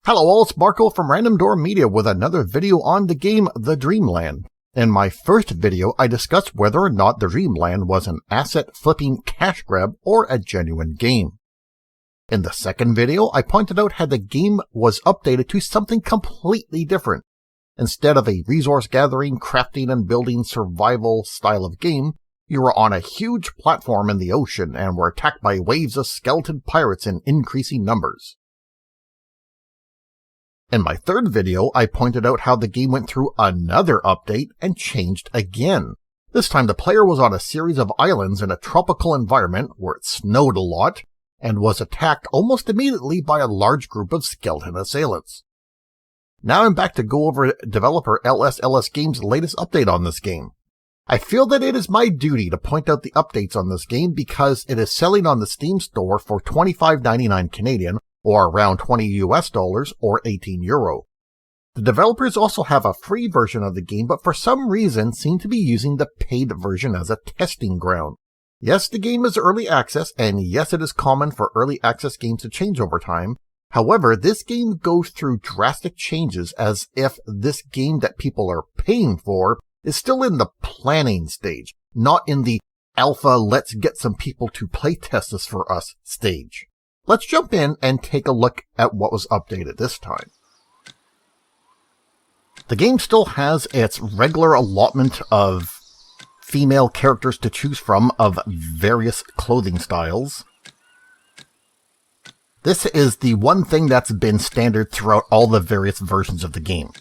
Hello all, it's Marco from Random Door Media with another video on the game The Dreamland. In my first video, I discussed whether or not The Dreamland was an asset-flipping cash grab or a genuine game. In the second video, I pointed out how the game was updated to something completely different. Instead of a resource-gathering, crafting, and building survival style of game, you were on a huge platform in the ocean and were attacked by waves of skeleton pirates in increasing numbers. In my third video, I pointed out how the game went through another update and changed again. This time the player was on a series of islands in a tropical environment where it snowed a lot and was attacked almost immediately by a large group of skeleton assailants. Now I'm back to go over developer LSLS Games' latest update on this game. I feel that it is my duty to point out the updates on this game because it is selling on the Steam store for $25.99 Canadian, or around $20 US or 18 euro. The developers also have a free version of the game, but for some reason seem to be using the paid version as a testing ground. Yes, the game is early access, and yes, it is common for early access games to change over time. However, this game goes through drastic changes as if this game that people are paying for is still in the planning stage, not in the alpha let's get some people to playtest this for us stage. Let's jump in and take a look at what was updated this time. The game still has its regular allotment of female characters to choose from of various clothing styles. This is the one thing that's been standard throughout all the various versions of the game.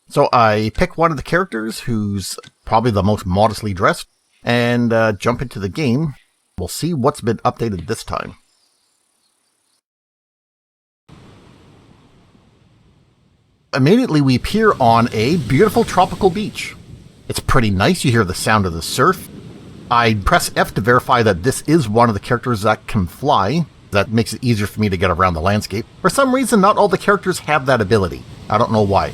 So I pick one of the characters who's probably the most modestly dressed and jump into the game. We'll see what's been updated this time. Immediately we appear on a beautiful tropical beach. It's pretty nice, you hear the sound of the surf. I press F to verify that this is one of the characters that can fly. That makes it easier for me to get around the landscape. For some reason, not all the characters have that ability. I don't know why.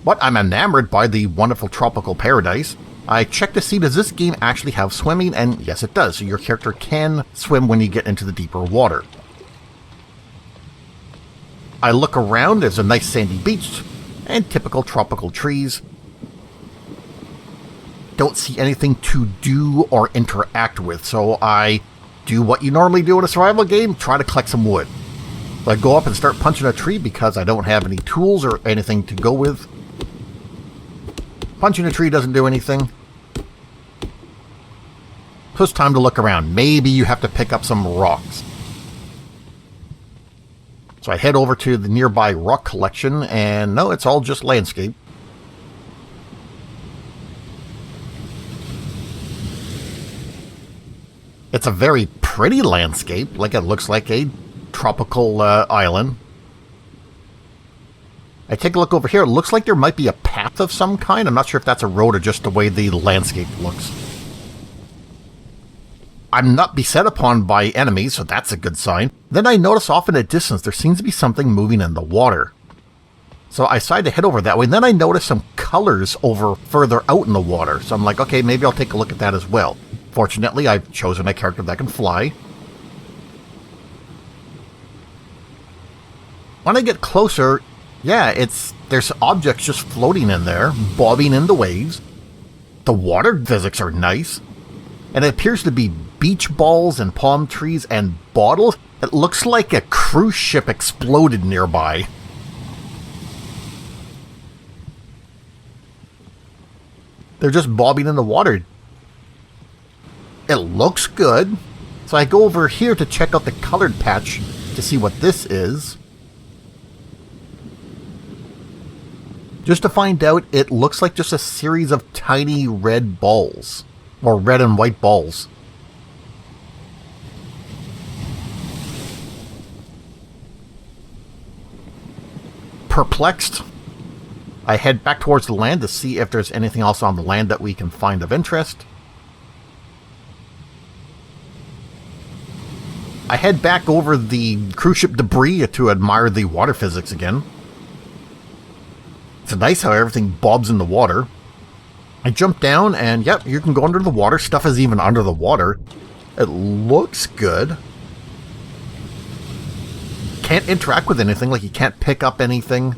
But I'm enamored by the wonderful tropical paradise. I checked to see, does this game actually have swimming, and yes it does, so your character can swim when you get into the deeper water. I look around, there's a nice sandy beach, and typical tropical trees. Don't see anything to do or interact with, so I do what you normally do in a survival game, try to collect some wood. So I go up and start punching a tree because I don't have any tools or anything to go with. Punching a tree doesn't do anything. So it's time to look around. Maybe you have to pick up some rocks. So I head over to the nearby rock collection, and no, it's all just landscape. It's a very pretty landscape, like it looks like a tropical island. I take a look over here, it looks like there might be a path of some kind. I'm not sure if that's a road or just the way the landscape looks. I'm not beset upon by enemies, so that's a good sign. Then I notice off in the distance there seems to be something moving in the water. So I decide to head over that way, and then I notice some colors over further out in the water. So I'm like, okay, maybe I'll take a look at that as well. Fortunately, I've chosen a character that can fly. When I get closer, yeah, there's objects just floating in there, bobbing in the waves. The water physics are nice. And it appears to be beach balls and palm trees and bottles. It looks like a cruise ship exploded nearby. They're just bobbing in the water. It looks good. So I go over here to check out the colored patch to see what this is. Just to find out, it looks like just a series of tiny red balls. Or red and white balls. Perplexed, I head back towards the land to see if there's anything else on the land that we can find of interest. I head back over the cruise ship debris to admire the water physics again. It's nice how everything bobs in the water. I jump down and yep, you can go under the water. Stuff is even under the water. It looks good. can't interact with anything, like you can't pick up anything.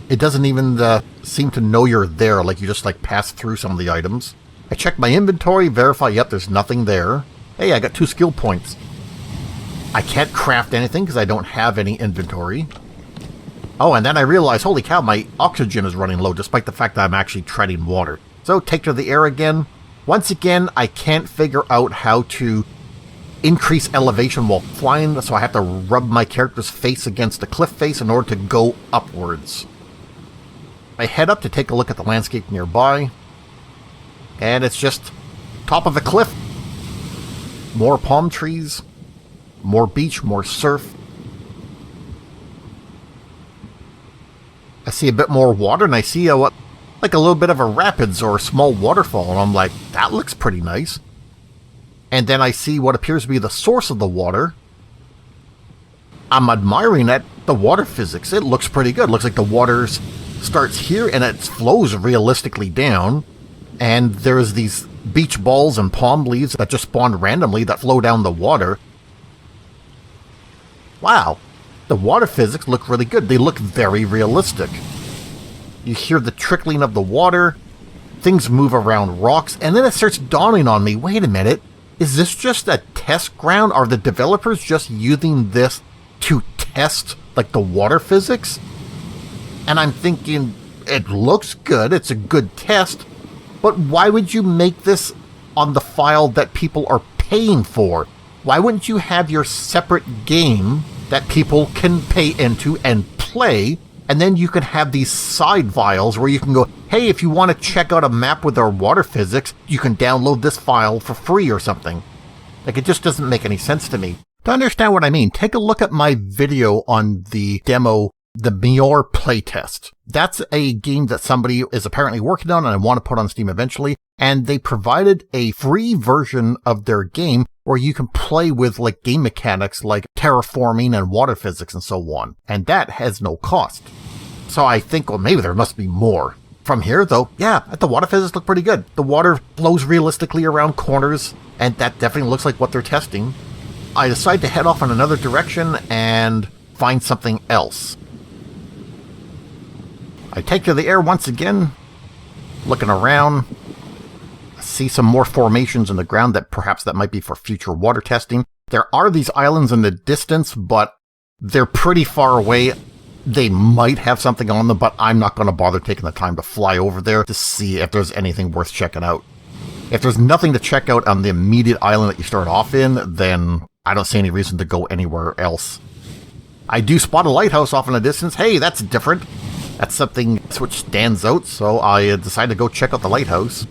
It doesn't even seem to know you're there, like you just like pass through some of the items. I check my inventory, verify, yep, there's nothing there. Hey, I got 2 skill points. I can't craft anything because I don't have any inventory. Oh, and then I realize, holy cow, my oxygen is running low, despite the fact that I'm actually treading water. So, take to the air again. Once again, I can't figure out how to increase elevation while flying, so I have to rub my character's face against a cliff face in order to go upwards. I head up to take a look at the landscape nearby, and it's just top of a cliff. More palm trees, more beach, more surf. I see a bit more water, and I see like a little bit of a rapids or a small waterfall, and I'm like, that looks pretty nice. And then I see what appears to be the source of the water. I'm admiring the water physics. It looks pretty good. It looks like the water starts here and it flows realistically down. And there's these beach balls and palm leaves that just spawn randomly that flow down the water. Wow. The water physics look really good. They look very realistic. You hear the trickling of the water. Things move around rocks. And then it starts dawning on me, wait a minute. Is this just a test ground? Are the developers just using this to test, like, the water physics? And I'm thinking, it looks good, it's a good test, but why would you make this on the file that people are paying for? Why wouldn't you have your separate game that people can pay into and play, and then you can have these side files where you can go, hey, if you want to check out a map with our water physics, you can download this file for free or something. Like, it just doesn't make any sense to me. To understand what I mean, take a look at my video on the demo, the Mior playtest. That's a game that somebody is apparently working on and I want to put on Steam eventually, and they provided a free version of their game where you can play with like game mechanics like terraforming and water physics and so on, and that has no cost. So I think, well, maybe there must be more. From here, though, yeah, the water physics look pretty good. The water flows realistically around corners, and that definitely looks like what they're testing. I decide to head off in another direction and find something else. I take to the air once again, looking around, see some more formations in the ground that perhaps that might be for future water testing. There are these islands in the distance, but they're pretty far away. They might have something on them, but I'm not going to bother taking the time to fly over there to see if there's anything worth checking out. If there's nothing to check out on the immediate island that you start off in, then I don't see any reason to go anywhere else. I do spot a lighthouse off in the distance. Hey, that's different. That's something which stands out, so I decided to go check out the lighthouse.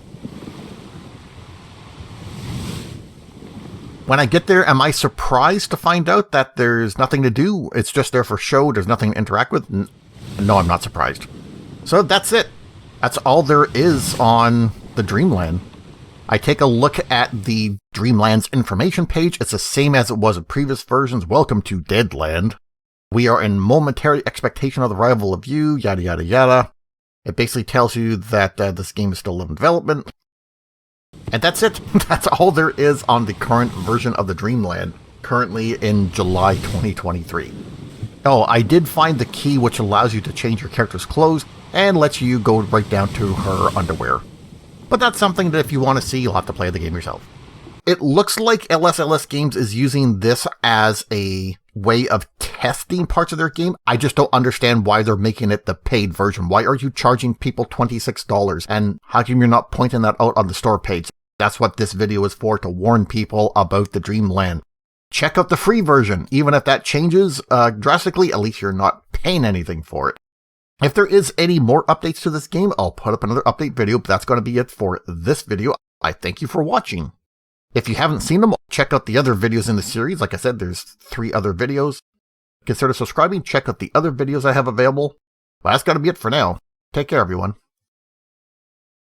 When I get there, am I surprised to find out that there's nothing to do? It's just there for show, there's nothing to interact with? No, I'm not surprised. So that's it. That's all there is on the Dreamland. I take a look at the Dreamland's information page. It's the same as it was in previous versions. Welcome to Deadland. We are in momentary expectation of the arrival of you, yada yada yada. It basically tells you that this game is still in development. And that's it. That's all there is on the current version of the Dreamland, currently in July 2023. Oh, I did find the key which allows you to change your character's clothes and lets you go right down to her underwear. But that's something that if you want to see, you'll have to play the game yourself. It looks like LSLS Games is using this as a way of testing parts of their game. I just don't understand why they're making it the paid version. Why are you charging people $26? And how come you're not pointing that out on the store page? That's what this video is for, to warn people about the Dreamland. Check out the free version. Even if that changes drastically, at least you're not paying anything for it. If there is any more updates to this game, I'll put up another update video, but that's going to be it for this video. I thank you for watching. If you haven't seen them, check out the other videos in the series. Like I said, there's 3 other videos. Consider subscribing. Check out the other videos I have available. Well, that's going to be it for now. Take care, everyone.